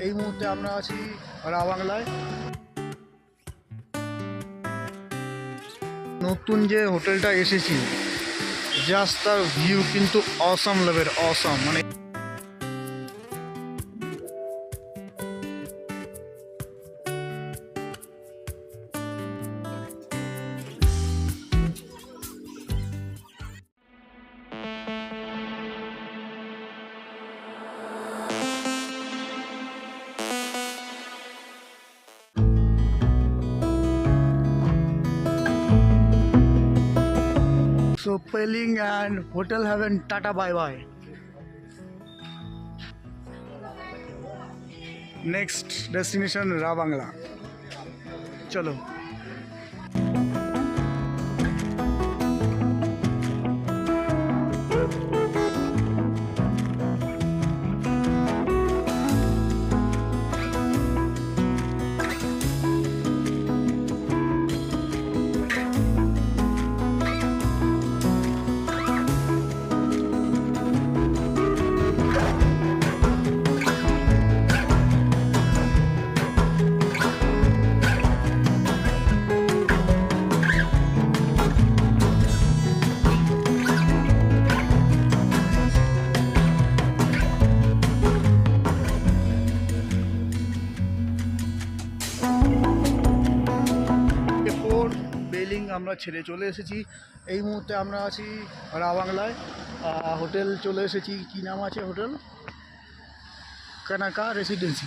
এই মুহূর্তে আমরা আছি রাবাংলায়। নতুন যে হোটেলটা এসেছি, জাস্ট তার ভিউ কিন্তু অসাম লেভেল, অসাম। মানে So Peling and Hotel Heaven, Tata bye bye. Next destination Rabangla. Chalo. বেলিং আমরা ছেড়ে চলে এসেছি। এই মুহূর্তে আমরা আছি রাবাংলায়। হোটেল চলে এসেছি। কি নাম আছে হোটেল? কানাকা রেসিডেন্সি।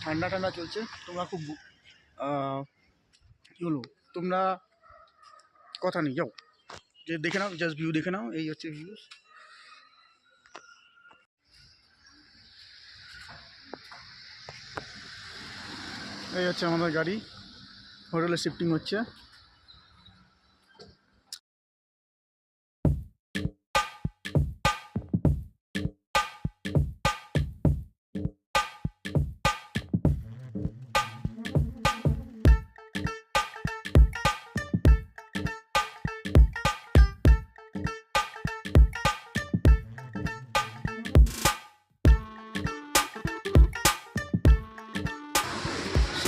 ঠান্ডা ঠান্ডা চলছে। তোমরা খুব কী হলো, তোমরা কথা নেই, যাও যে দেখে নাও, জাস্ট ভিউ দেখে নাও। এই হচ্ছে ভিউজ। এই হচ্ছে আমাদের গাড়ি, হোটেলে শিফটিং হচ্ছে।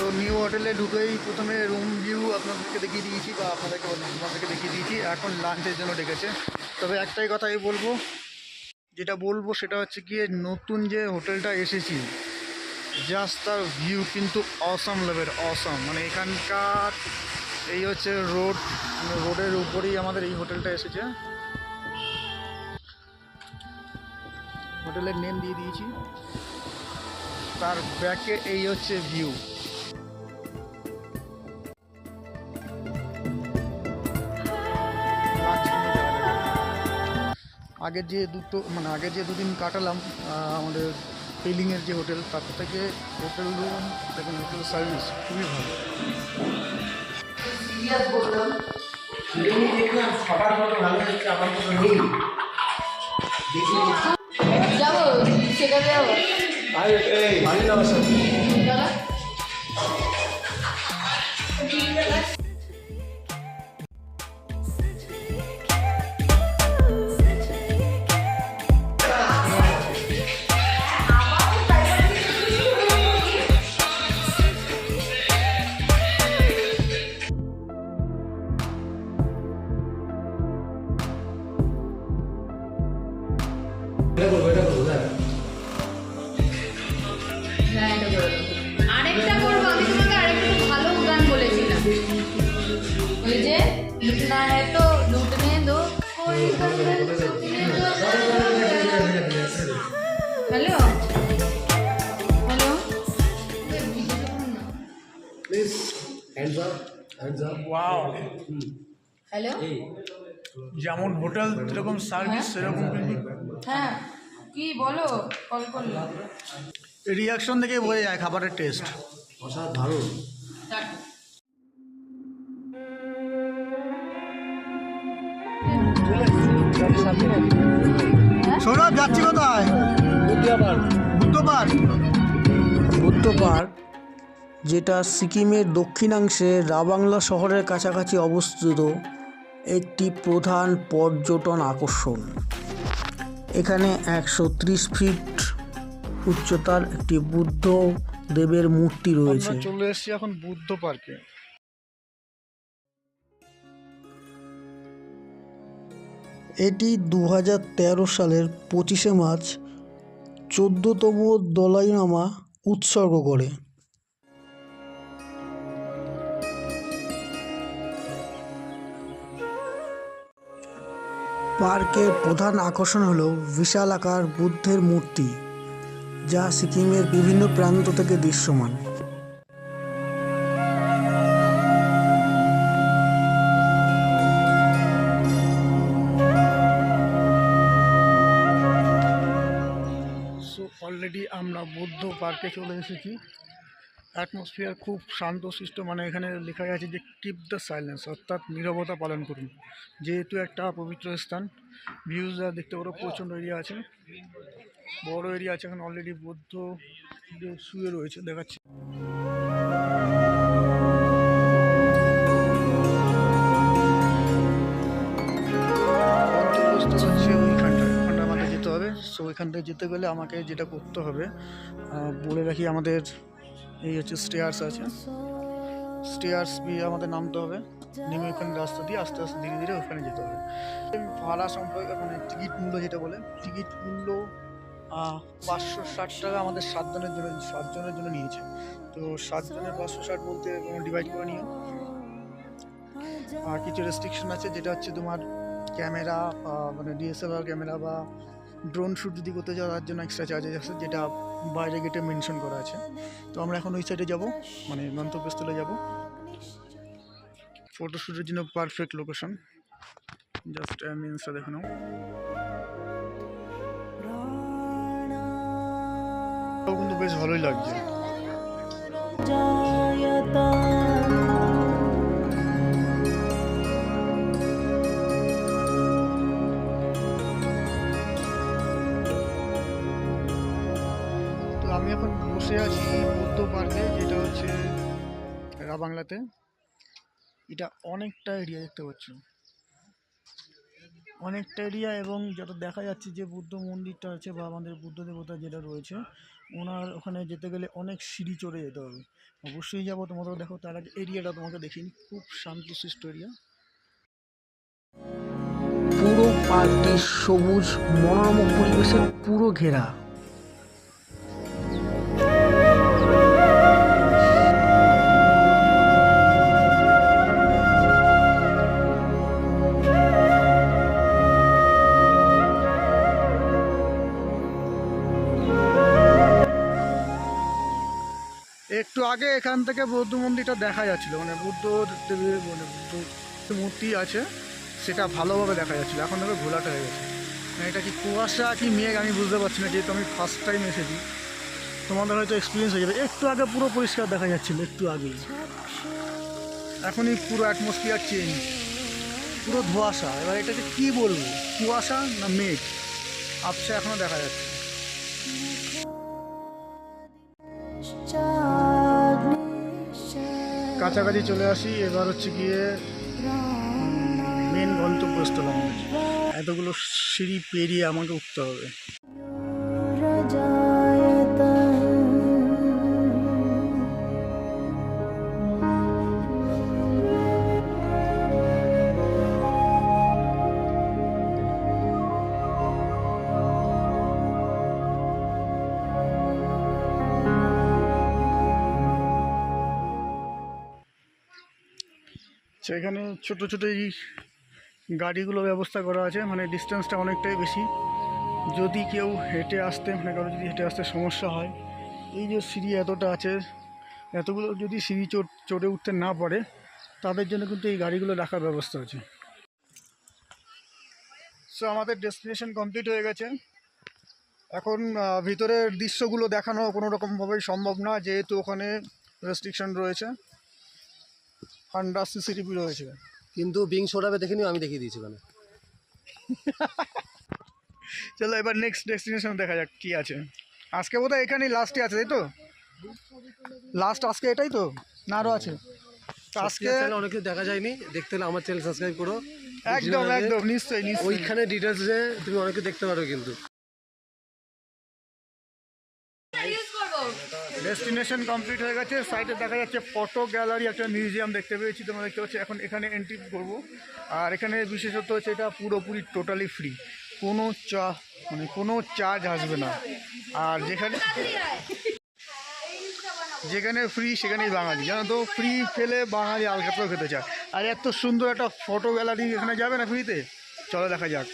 তো নিউ হোটেলে ঢুকেই প্রথমে রুম ভিউ আপনাদেরকে দেখিয়ে দিয়েছি, বা আপনাদেরকে দেখিয়ে দিয়েছি। এখন লাঞ্চের জন্য ডেকেছে। তবে একটাই কথাই বলবো, যেটা বলবো সেটা হচ্ছে গিয়ে, নতুন যে হোটেলটা এসেছি, জাস্ট তার ভিউ কিন্তু অসাম লেভেল, অসাম। মানে এখানকার এই হচ্ছে রোডের উপরেই আমাদের এই হোটেলটা এসেছে। হোটেলের নেম দিয়ে দিয়েছি, তার ব্যাকে এই হচ্ছে ভিউ। আগের যে দুদিন কাটালাম আমাদের পেলিংয়ের যে হোটেল, তার থেকে হোটেল রুম এবং হোটেল সার্ভিস খুবই ভালো। যাবো সেখানে যাবো। আরেকটা করবো, আমি তোমাকে আরেকটা ভালো গান বলেছিলাম, ওই যে লুটনা হ্যায় তো লুটনে দো, hello hello, Please, hands up. Wow, hello, যেমন হোটেল যেরকম সার্ভিস সেরকম কিন্তু হ্যাঁ কি বলো, কল করলো। রিয়াকশন থেকে বোঝা যায় খাবারের টেস্ট অসাধারণ। সৌরভ, যাচ্ছি কোথায়? বুদ্ধ পার্ক, যেটা সিকিমের দক্ষিণাংশে রাবাংলা শহরের কাছাকাছি অবস্থিত একটি প্রধান পর্যটন আকর্ষণ। এখানে 130 ফিট উচ্চতার একটি বুদ্ধ দেবের মূর্তি রয়েছে। আমরা চলে এসেছি এখন বুদ্ধ পার্কে। এটি 2013 সালের 25শে মার্চ 14তম দলাই লামা উৎসর্গ করে। পার্কের প্রধান আকর্ষণ হল বিশালাকার বুদ্ধের মূর্তি, যা সিকিমের বিভিন্ন প্রান্ত থেকে দৃশ্যমান। অলরেডি আমরা বুদ্ধ পার্কে চলে এসেছি। অ্যাটমসফিয়ার খুব শান্তশিষ্ট, মানে এখানে লেখা আছে যে কিপ দ্য সাইলেন্স, অর্থাৎ নীরবতা পালন করুন। যেহেতু একটা পবিত্র স্থান, ভিউজ দেখতে পারো প্রচণ্ড এরিয়া আছে, বড় এরিয়া আছে। এখন অলরেডি বুদ্ধ শুয়ে রয়েছে, দেখাচ্ছি। ওইখানটা আমাদের যেতে হবে। সো ওইখানটায় যেতে গেলে আমাকে যেটা করতে হবে বলে রাখি, আমাদের এই হচ্ছে স্টেয়ার্স আছে, স্টেয়ার্স দিয়ে আমাদের নামতে হবে। নেমে ওখানে রাস্তা দিয়ে আস্তে আস্তে ধীরে ধীরে ওখানে যেতে হবে। ভাড়া সম্পর্কে মানে টিকিট মূল্য যেটা বলে, টিকিট মূল্য 560 টাকা আমাদের 7 জনের জন্য নিয়েছে। তো 7 জনের 560 বলতে ডিভাইড করে নিও। আর কিছু রেস্ট্রিকশন আছে, যেটা হচ্ছে তোমার ক্যামেরা, মানে DSLR ক্যামেরা বা ড্রোন শ্যুট যদি করতে যাও তার জন্য এক্সট্রা চার্জেস আছে, যেটা বাইরে গেটে মেনশন করা আছে। তো আমরা এখন ওই সাইডে যাব, মানে গন্তব্যস্থলে যাব। ফটোশ্যুটের জন্য পারফেক্ট লোকেশন। জাস্ট মিনসটা দেখে নাও। কিন্তু বেশ ভালোই লাগছে। আমি এখন বসে আছি বুদ্ধ পার্কে, যেটা হচ্ছে বাংলাতে। এটা অনেকটা এরিয়া দেখতে পাচ্ছ, অনেকটা এরিয়া। এবং যত দেখা যাচ্ছে যে বুদ্ধ মন্দিরটা আছে বা আমাদের বুদ্ধ দেবতা যেটা রয়েছে, ওনার ওখানে যেতে গেলে অনেক সিঁড়ি চড়ে যেতে হবে। অবশ্যই যাবো, তোমাদের দেখো। তার আগে এরিয়াটা তোমাকে দেখিনি, খুব শান্তশিষ্ট এরিয়া। পুরো পার্কটি সবুজ মনোরম পরিবেশে পুরো ঘেরা। একটু আগে এখান থেকে বৌদ্ধ মন্দিরটা দেখা যাচ্ছিল, মানে বুদ্ধ দেবের মানে বুদ্ধ মূর্তি আছে, সেটা ভালোভাবে দেখা যাচ্ছিলো। এখন দেখো ঘোলাটা হয়ে গেছে। এটা কি কুয়াশা কি মেঘ আমি বুঝতে পারছি না, যেহেতু আমি ফার্স্ট টাইম এসেছি। তোমাদের হয়তো এক্সপিরিয়েন্স হয়ে যাবে। একটু আগে পুরো পরিষ্কার দেখা যাচ্ছিলো, একটু আগেই। এখনই পুরো অ্যাটমসফিয়ার চেঞ্জ, পুরো ধোঁয়াশা। এবার এটাকে কী বলবো, কুয়াশা না মেঘ, আবছা এখনও দেখা যাচ্ছে। কাছাকাছি চলে আসি। এবার হচ্ছে গিয়ে মেন গন্তব্যস্থল আমাদের। এতগুলো সিঁড়ি পেরিয়ে আমাকে উঠতে হবে। সেখানে ছোট ছোট এই গাড়িগুলো ব্যবস্থা করা আছে, মানে ডিস্টেন্সটা অনেকটাই বেশি। যদি কেউ হেঁটে আসতে, মানে কারো যদি হেঁটে আসতে সমস্যা হয়, এই যে সিঁড়ি এতটা আছে, এতগুলো যদি সিঁড়ি চড়ে উঠতে না পারে, তাদের জন্য কিন্তু এই গাড়িগুলো রাখার ব্যবস্থা আছে। সো আমাদের ডেস্টিনেশন কমপ্লিট হয়ে গেছে। এখন ভিতরের দৃশ্যগুলো দেখানো কোনো রকমভাবেই সম্ভব না, যেহেতু ওখানে রেস্ট্রিকশন রয়েছে, আন্ডার CCTV রয়েছে। কিন্তু বিং সোডাবে দেখিনি, আমি দেখিয়ে দিয়েছি ওখানে। চলো এবার নেক্সট ডেস্টিনেশন দেখা যাক কি আছে। আজকে বোধহয় এখানেই লাস্টে আছে, তাই তো? লাস্ট আজকে এটাই তো, না আরও আছে? আজকে অনেক কিছু দেখা যায়নি, দেখতে হলে আমার চ্যানেল সাবস্ক্রাইব করো। একদম একদম নিশ্চয়ই নিশ্চয়ই। ওইখানে ডিটেলসে তুমি অনেকে দেখতে পারবে কিন্তু। ইউজ করবো। ডেস্টিনেশন কমপ্লিট হয়ে গেছে। সাইডে দেখা যাচ্ছে ফটো গ্যালারি, একটা মিউজিয়াম দেখতে পেয়েছি, তোমরা দেখতে পাচ্ছ। এখন এখানে এন্ট্রি করবো। আর এখানে বিশেষত হচ্ছে এটা পুরোপুরি টোটালি ফ্রি, কোনো চার্জ আসবে না। আর যেখানে ফ্রি সেখানেই বাঙালি, জানো তো, ফ্রি পেলে বাঙালি আলকাতরাও খেতে চায়। আর এত সুন্দর একটা ফটো গ্যালারি, এখানে যাবে না ফ্রিতে? চলো দেখা যাক।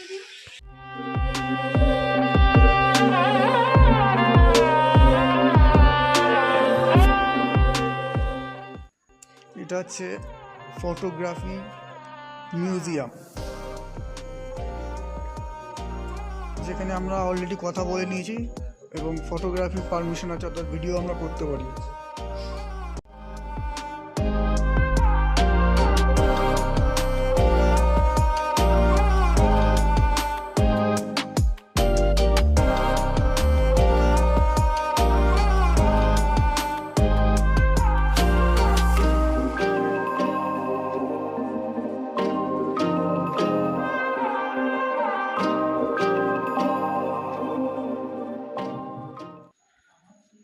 এটা হচ্ছে ফটোগ্রাফি মিউজিয়াম, যেখানে আমরা অলরেডি কথা বলে নিয়েছি এবং ফটোগ্রাফি পারমিশন আছে, অর্থাৎ ভিডিও আমরা করতে পারি।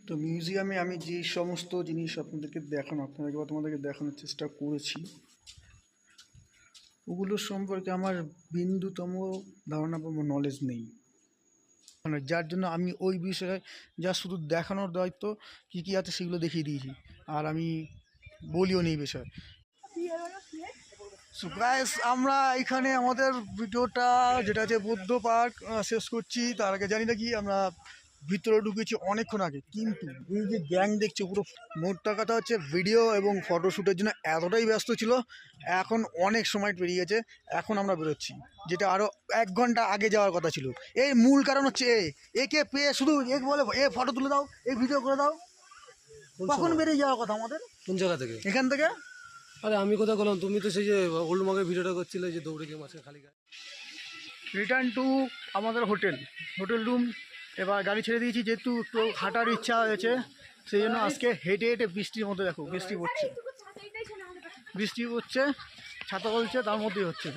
তো মিউজিয়ামে আমি যে সমস্ত জিনিস আপনাদেরকে তোমাদেরকে দেখানোর চেষ্টা করেছি, ওগুলো সম্পর্কে আমার বিন্দুতম ধারণা বা নলেজ নেই, যার জন্য আমি ওই বিষয়ে যা শুধু দেখানোর দায়িত্ব কী কী আছে সেগুলো দেখিয়ে দিয়েছি, আর আমি বলিও নি এই বিষয়ে। সো গাইস, আমরা এখানে আমাদের ভিডিওটা যেটা আছে বুদ্ধ পার্ক শেষ করছি। তার আগে জানি না কি, আমরা ভিতরে ঢুকেছি অনেকক্ষণ আগে, কিন্তু এই যে গ্যাং দেখছে পুরো, মোটটা কথা হচ্ছে ভিডিও এবং ফটোশ্যুটের জন্য এতটাই ব্যস্ত ছিল। এখন অনেক সময় পেরিয়ে গেছে, এখন আমরা বেরোচ্ছি, যেটা আরও 1 ঘন্টা আগে যাওয়ার কথা ছিল। এই মূল কারণ হচ্ছে একে পেয়ে শুধু বলে ফটো তুলে দাও, ভিডিও করে দাও। কখন বেরিয়ে যাওয়ার কথা আমাদের? কোন জায়গা থেকে? এখান থেকে। আরে আমি কোথায় করলাম, তুমি তো সেই যে ওল্ড মগের ভিডিওটা করছিলে যে দৌড়ে গিয়ে মাঝে খালি গায়ে। রিটার্ন টু আমাদের হোটেল রুম। এবার গাড়ি ছেড়ে দিয়েছি, যেহেতু একটু হাঁটার ইচ্ছা হয়েছে, সেই জন্য আজকে হেঁটে হেঁটে বৃষ্টির মধ্যে, দেখো বৃষ্টি পড়ছে, ছাতা বলছে, তার মধ্যেই হচ্ছে।